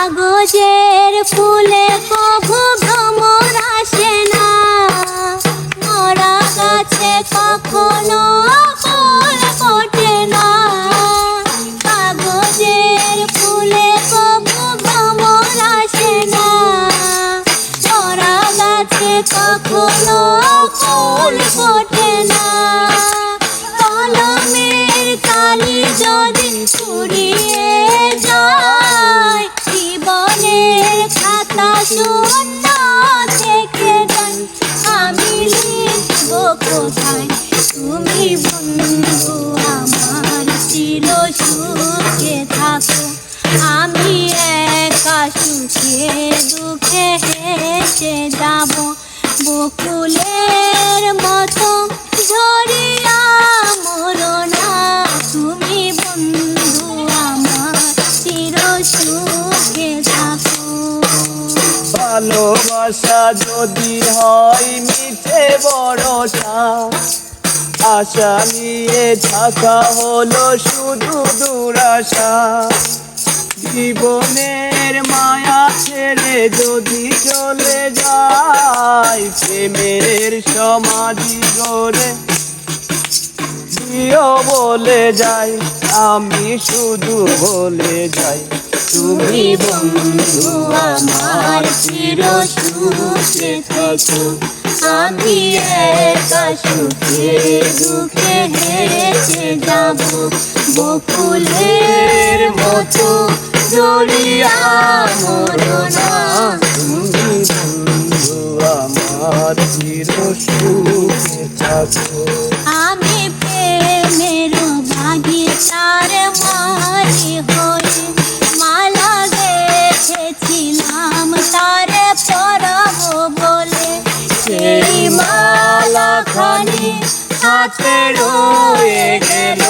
কাগজের ফুলে কভু ভ্রমর আসে না, মরা গাছে কখনো ফুল ফোটে না। কাগজের ফুলে কভু ভ্রমর আসে না, মরা গাছে কখনো ফুল ফোটে না। কলমের কালি যদি ফুরিয়ে যায়, জীবনের খাতা শূন্য থেকে যায়। আমি লিখব কোথায় তুমি বন্ধু আমার চির সুখে থাকো। আমি একা সুখে দুঃখে হেসে যাব, বকুলের মতো ঝরিয়া মরো না। তুমি বন্ধু আমার চির সুখে থাকো। ভালোবাসা যদি হয় মিঠে ভরসা, আশা নিয়ে থাকা হলো শুধু দুরাশা। জীবনের মায়া ছেড়ে যদি চলে যায়, প্রেমের সমাধি গড়ে দিও বলে যাই। আমি শুধু বলে যাই তুমি বন্ধু আমার চির সুখে থাকো। আমি একা সুখে দুঃখে হেসে যাব, বকুলের মতো জড়িয়া মরো না। তুমি বন্ধু আমার চির সুখে থাকো। আমি প্রেমের বাগিচার মালি হয়ে মালা গেঁথেছিলাম তারে পরাব বলে। সেই মালা খানি হাতে রয়ে গেল,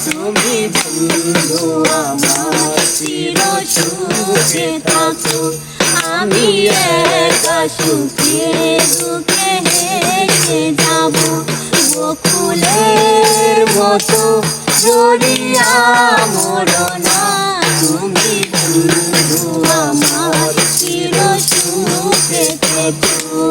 তুমি বন্ধু আমার চির সুখে থাকো। আমি একা সুখে দুঃখে হেসে যাব, বকুলের মতো জড়িয়া মরো না। তুমি বন্ধু আমার চির সুখে থেকো।